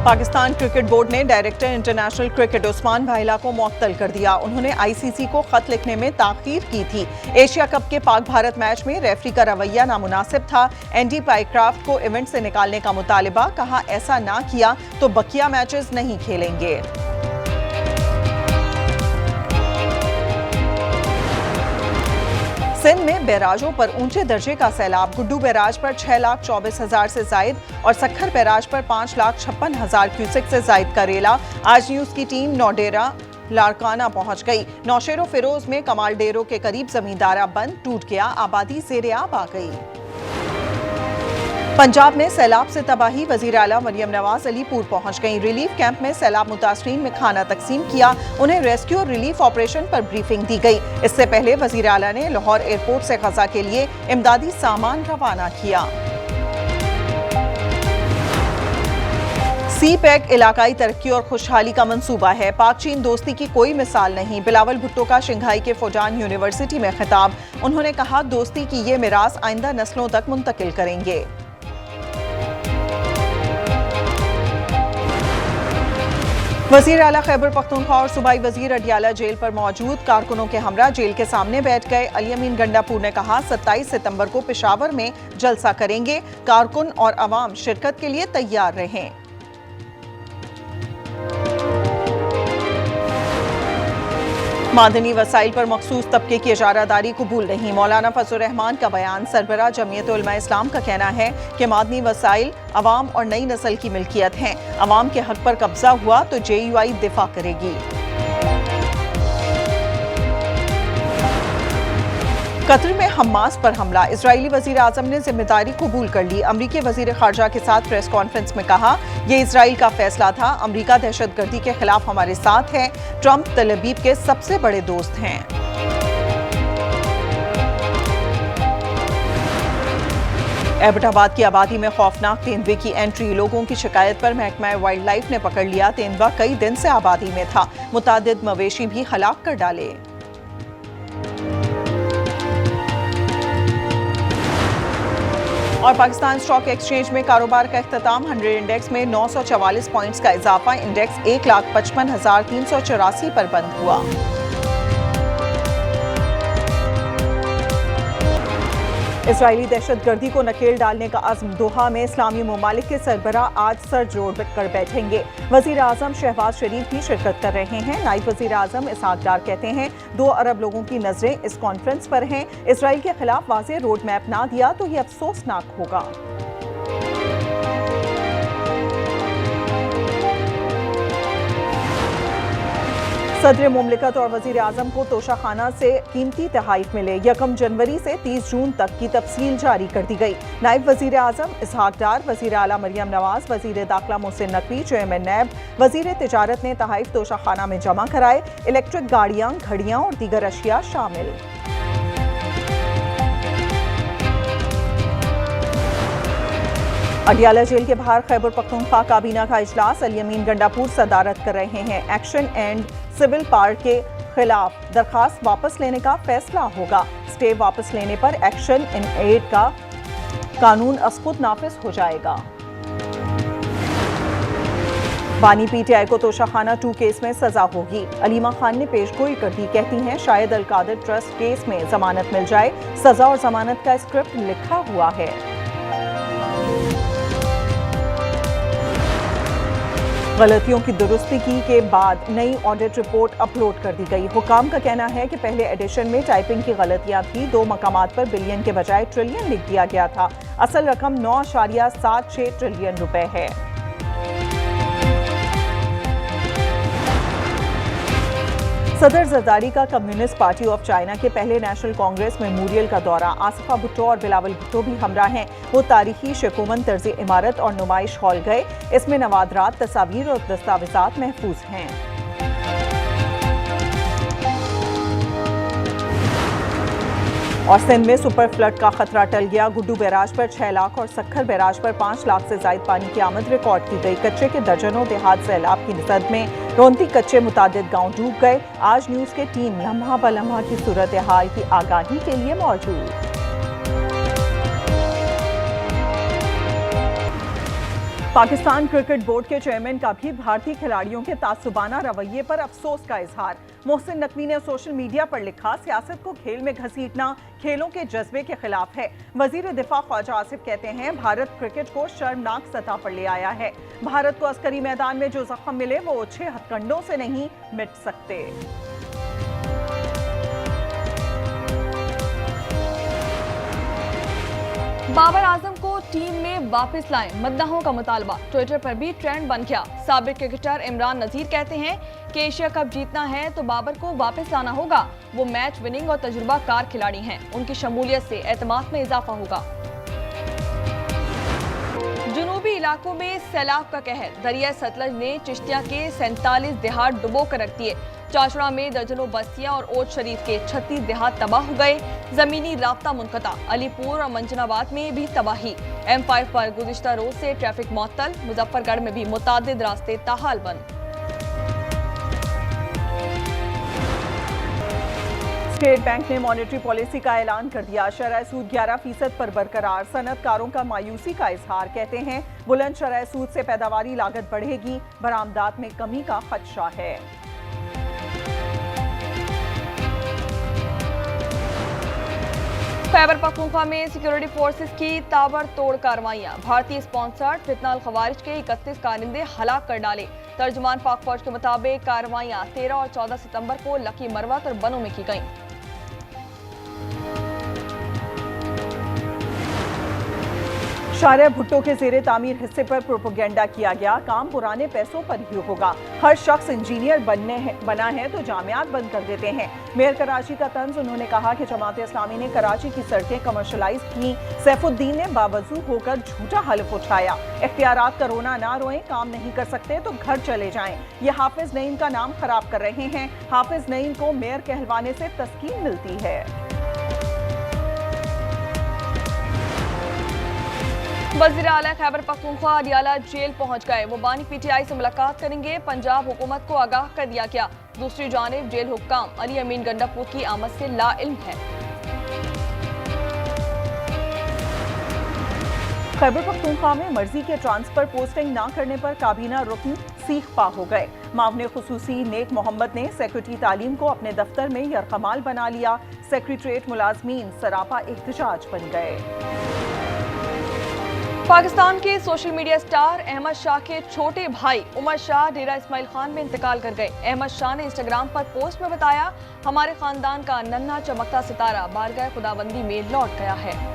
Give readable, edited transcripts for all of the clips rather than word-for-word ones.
Pakistan cricket board ने director international cricket Usman भाईला को मुअत्तल कर दिया। उन्होंने आईसीसी को खत लिखने में ताखीर की थी। एशिया कप के पाक भारत मैच में रेफरी का रवैया नामुनासिब था। एंडी पाइक्राफ्ट को इवेंट से निकालने का मुतालिबा, कहा ऐसा ना किया तो बकिया मैचेस नहीं खेलेंगे। सिंध में बैराजों पर ऊंचे दर्जे का सैलाब। गुड्डू बैराज पर 6,24,000 से जायद और सक्खर बैराज पर 5,56,000 क्यूसेक से जायद का रेला। आज न्यूज की टीम नौडेरा लारकाना पहुंच गई। नौशेरो फिरोज में कमाल डेरो के करीब जमींदारा बंद टूट गया, आबादी ज़ेर-ए-आब आ गई। पंजाब में सैलाब से तबाही। वजीर आला मरियम नवाज अलीपुर पहुंच गईं। रिलीफ कैंप में सैलाब मुतासरीन में खाना तकसीम किया। उन्हें रेस्क्यू और रिलीफ ऑपरेशन पर ब्रीफिंग दी गई। इससे पहले वजीर आला ने लाहौर एयरपोर्ट से गजा के लिए इमदादी सामान रवाना किया। सी पैक इलाकाई तरक्की और खुशहाली का मंसूबा है। पाक चीन दोस्ती की कोई मिसाल नहीं। बिलावल भुट्टो का शंघाई के फुजान यूनिवर्सिटी में खिताब। उन्होंने कहा दोस्ती की ये मिरास आइंदा नस्लों तक मुंतकिल करेंगे। वजीर आला खैबर पख्तूनख्वा और सूबाई वजीर अडियाला जेल पर मौजूद। कारकुनों के हमरा जेल के सामने बैठ गए। अली अमीन गंडापुर ने कहा 27 सितंबर को पेशावर में जलसा करेंगे। कारकुन और अवाम शिरकत के लिए तैयार रहें। मादनी वसाइल पर मखसूस तबके की इजारादारी कबूल नहीं। मौलाना फजलुर रहमान का बयान। सरबरा जमीयत उलमा इस्लाम का कहना है कि मादनी वसाइल अवाम और नई नस्ल की मिल्कियत हैं। अवाम के हक पर कब्जा हुआ तो JUI दिफा करेगी। कतर में हमास पर हमला। इजरायली वजीर आजम ने जिम्मेदारी कबूल कर ली। अमरीकी वजीर खारजा के साथ प्रेस कॉन्फ्रेंस में कहा यह इसराइल का फैसला था। अमरीका दहशतगर्दी के खिलाफ हमारे साथ है। ट्रंप तल अवीव के सबसे बड़े दोस्त हैं। एबटाबाद की आबादी में खौफनाक तेंदुए की एंट्री। लोगों की शिकायत पर महकमा वाइल्ड लाइफ ने पकड़ लिया। तेंदुआ कई दिन से आबादी में था। मुतादिद मवेशी भी हलाक कर डाले। और पाकिस्तान स्टॉक एक्सचेंज में कारोबार का इख्तिताम। 100 इंडेक्स में 944 पॉइंट्स का इजाफा। इंडेक्स 1,55,384 पर बंद हुआ। इजरायली दहशतगर्दी को नकेल डालने का अज़्म। दोहा में इस्लामी ममालिक के सरबराह आज सर जोड़ कर बैठेंगे। वजीर आजम शहबाज शरीफ भी शिरकत कर रहे हैं। नायब वजीर आजम इसहाक डार कहते हैं 2 अरब लोगों की नजरें इस कॉन्फ्रेंस पर हैं। इजराइल के खिलाफ वाज़ेह रोड मैप ना दिया तो ये अफसोसनाक होगा। सदर मुमलिकत और वजीर आजम को तोशाखाना से कीमती तोहफे मिले। 1 जनवरी से 30 जून तक की तफसील जारी कर दी गई। नायब वजीर आजम इसहाक डार, वजीर आला मरियम नवाज, वजीर दाखिला मोहसिन नकवी, चेयरमैन नैब, वजीर तिजारत ने तोहफे तोशाखाना में जमा कराए। इलेक्ट्रिक गाड़ियां, घड़ियां और दीगर अशिया शामिल। अडियाला जेल के बाहर खैबर पख्तूनख्वा काबीना का इजलास। अली अमीन गंडापुर सदारत कर रहे हैं। एक्शन एंड सिविल पार्ट के खिलाफ दरखास्त वापस लेने का फैसला होगा। स्टे वापस लेने पर एक्शन इन एड का कानून असखुद नाफिज हो जाएगा। बानी PTI को तोशाखाना 2 केस में सजा होगी। अलीमा खान ने पेशगोई कर दी। कहती हैं शायद अलकादर ट्रस्ट केस में जमानत मिल जाए। सजा और जमानत का स्क्रिप्ट लिखा हुआ है। गलतियों की दुरुस्ती के बाद नई ऑडिट रिपोर्ट अपलोड कर दी गई। हुकाम का कहना है कि पहले एडिशन में टाइपिंग की गलतियां थी। 2 मकामात पर बिलियन के बजाय ट्रिलियन लिख दिया गया था। असल रकम 9.76 ट्रिलियन रुपए है। सदर जरदारी का कम्युनिस्ट पार्टी ऑफ चाइना के पहले नेशनल कांग्रेस मेमोरियल का दौरा। आसिफा भुट्टो और बिलावल भुट्टो भी हमरा हैं। वो तारीखी शेकोमन तर्ज इमारत और नुमाइश हॉल गए। इसमें नवादरात, तस्वीर और दस्तावेजात महफूज हैं। और सिंध में सुपर फ्लड का खतरा टल गया। गुड्डू बैराज पर 6 लाख और सक्खर बैराज पर 5 लाख से ज्यादा पानी की आमद रिकॉर्ड की गई। कच्चे के दर्जनों देहात सैलाब की जद में रोंती कच्चे मुतादिद गांव डूब गए। आज न्यूज के टीम लम्हा ब लम्हा की सूरत हाल की आगाही के लिए मौजूद। पाकिस्तान क्रिकेट बोर्ड के चेयरमैन का भी भारतीय खिलाड़ियों के तासुबाना रवैये पर अफसोस का इजहार। मोहसिन नकवी ने सोशल मीडिया पर लिखा, सियासत को खेल में घसीटना खेलों के जज्बे के खिलाफ है। वजीर दिफा ख्वाजा आसिफ कहते हैं, भारत क्रिकेट को शर्मनाक सतह पर ले आया है। भारत को अस्करी मैदान में जो जख्म मिले वो ओछे हथकंडों से नहीं मिट सकते। बाबर आजम को टीम में वापस लाएं, मद्दाहों का मुतालबा ट्विटर पर भी ट्रेंड बन गया। साबिक क्रिकेटर इमरान नजीर कहते हैं कि एशिया कप जीतना है तो बाबर को वापस लाना होगा। वो मैच विनिंग और तजुर्बाकार खिलाड़ी हैं, उनकी शमूलियत से एतमाद में इजाफा होगा। जुनूबी इलाकों में सैलाब का कहर, दरिया सतलज ने चिश्तिया के 47 देहात डुबो कर रख दिए। चाचड़ा में दर्जनों बस्तियां और ओट शरीफ के 36 देहात तबाह हो गए। जमीनी राब्ता मुनक़ता, अलीपुर और मंजनाबाद में भी तबाही। M5 पर गुज़िश्ता रोज से ट्रैफिक मुअत्तल, मुजफ्फरगढ़ में भी मुतादिद रास्ते ताहाल बंद। स्टेट बैंक ने मॉनेटरी पॉलिसी का ऐलान कर दिया। शरह सूद 11% पर बरकरार। सनअतकारों का मायूसी का इजहार, कहते हैं बुलंद शरह सूद से पैदावारी लागत बढ़ेगी, बरामदात में कमी का खदशा है। खैबर पख्तूनख्वा में सिक्योरिटी फोर्सेस की ताबड़तोड़ कार्रवाइयां। भारतीय स्पॉन्सर्ड फितनाल खवारिज के 31 कारिंदे हलाक कर डाले। तर्जुमान पाक फौज के मुताबिक कार्रवाइयां 13 और 14 सितंबर को लकी मरवत और बनों में की गईं। शारिया भुट्टो के ज़ेरे तामीर हिस्से पर प्रोपोगेंडा किया गया। काम पुराने पैसों पर ही होगा। हर शख्स इंजीनियर बना है तो जामियात बंद कर देते हैं। मेयर कराची का तंज, उन्होंने कहा कि जमात इस्लामी ने कराची की सड़कें कमर्शलाइज की। सैफुद्दीन ने बावजू होकर झूठा हल्फ उठाया। इख्तियारात का रोना ना रोएं, काम नहीं कर सकते तो घर चले जाएं। ये हाफिज नईम का नाम खराब कर रहे हैं। हाफिज नईम को मेयर कहलवाने से तस्कीन मिलती है। वज़ीर आला खैबर पख्तूनख्वा अडियाला जेल पहुंच गए। वो बानी PTI से मुलाकात करेंगे। पंजाब हुकूमत को आगाह कर दिया गया। दूसरी जानिब जेल हुक्काम अली अमीन गंडापुर की आमद से लाइल्म है। खैबर पख्तूनख्वा में मर्जी के ट्रांसफर पोस्टिंग न करने पर काबीना रुकन सीख पा हो गए। मावने खुसूसी नेक मोहम्मद ने सेक्रेटरी तालीम को अपने दफ्तर में यरकमाल बना लिया। सेक्रेटरीट मुलाजमीन सरापा एहतजाज बन गए। पाकिस्तान के social media star Ahmad Shah के छोटे भाई उमर शाह डेरा इस्माइल खान में इंतकाल कर गए। अहमद शाह ने इंस्टाग्राम पर पोस्ट में बताया, हमारे खानदान का नन्हा चमकता सितारा बारगाह खुदाबंदी में लौट गया है।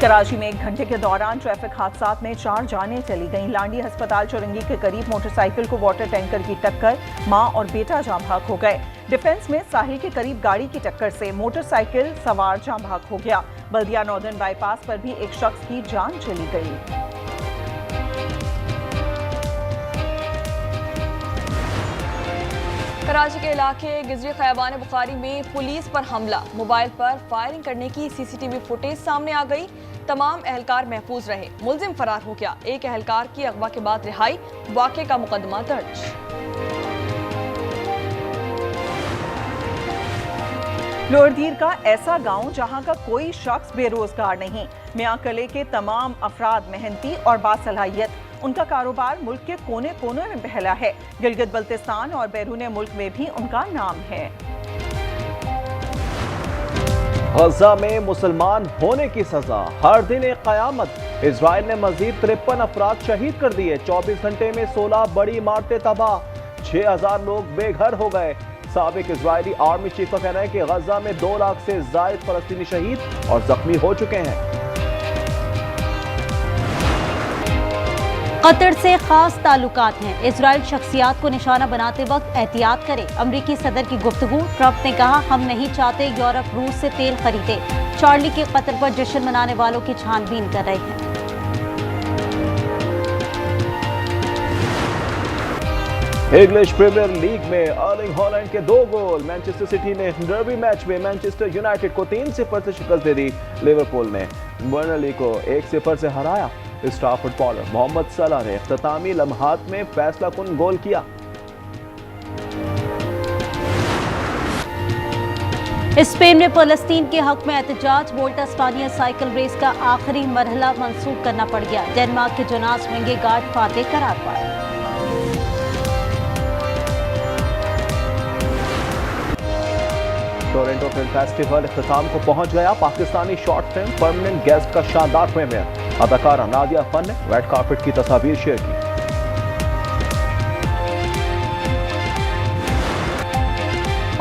कराची में 1 घंटे के दौरान ट्रैफिक हादसात में 4 जानें चली गईं। लांडी अस्पताल चौरंगी के करीब मोटरसाइकिल को वाटर टैंकर की टक्कर, मां और बेटा जाम भाग हो गए। डिफेंस में साहिल के करीब गाड़ी की टक्कर से मोटरसाइकिल सवार जाम भाग हो गया। बल्दिया नॉर्दर्न बाईपास पर भी एक शख्स की जान चली गई। कराची के इलाके गिजरी खयाबान बुखारी में पुलिस पर हमला, मोबाइल पर फायरिंग करने की CCTV फुटेज सामने आ गई। तमाम एहलकार महफूज रहे, मुलजिम फरार हो गया। एक एहलकार की अगवा के बाद रिहाई, वाक़े का मुकदमा दर्ज। लोअर दीर का ऐसा गांव जहां का कोई शख्स बेरोजगार नहीं। मियां कले के तमाम अफराद मेहनती और बासलाहियत। उनका कारोबार मुल्क के कोने कोने में फैला है। गिलगित बल्तिस्तान और बैरून मुल्क में भी उनका नाम है। गजा में मुसलमान होने की सजा, हर दिन एक कयामत। इजराइल ने मजीद 53 अफराद शहीद कर दिए। 24 घंटे में 16 बड़ी इमारतें तबाह, 6000 लोग बेघर हो गए। साबिक इजरायली आर्मी चीफ का कहना है कि गजा में 2 लाख से ज्यादा फलस्तीनी शहीद और जख्मी हो चुके हैं। कतर से खास ताल्लुकात हैं। इजराइल शख्सियात को निशाना बनाते वक्त एहतियात करे। अमरीकी सदर की गुफ्तगू, ट्रंप ने कहा, हम नहीं चाहते यूरोप रूस से तेल खरीदे। चार्ली के कत्ल पर जश्न मनाने वालों की छानबीन कर रहे हैं। इंग्लिश प्रीमियर लीग में अर्लिंग हॉलैंड के 2 गोल। मैनचेस्टर सिटी ने डर्बी मैच में मैनचेस्टर यूनाइटेड को 3-0 से शिकस्त दे दी। लिवरपूल ने बर्नली को 1-0 से हराया। स्टार फुटबॉलर मोहम्मद सलाह ने इख्तितामी लम्हात में फैसला कुन गोल किया। स्पेन में फ़लस्तीन के हक में एहतजाज, वोल्टा स्पानिया साइकिल रेस का आखिरी मरहला मंसूख करना पड़ गया। डेनमार्क के जोनास विंगेगार्ड फातेह करार पाए। टोरंटो फिल्म फेस्टिवल इख्तिताम को पहुंच गया। Pakistani short film permanent guest का शानदार प्रीमियर। अदाकारा नादिया फन ने रेड कार्पेट की तस्वीर शेयर की।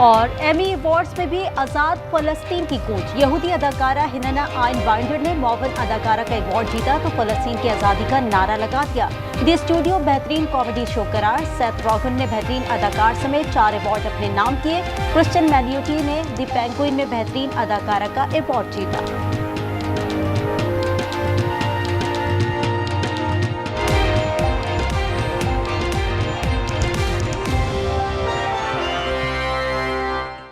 और एमी अवार्ड्स में भी आज़ाद फ़लस्तीन की गूंज। यहूदी अदाकारा हिनाना आइन बाइंडर ने मॉवन अदाकारा का अवार्ड जीता तो फ़लस्तीन की आज़ादी का नारा लगा दिया। द स्टूडियो बेहतरीन कॉमेडी शो करार। सेथ रॉगन ने बेहतरीन अदाकार समेत 4 अवार्ड अपने नाम किए। क्रिश्चियन मैन्यूटी ने द पेंगुइन में बेहतरीन अदाकारा का अवार्ड जीता।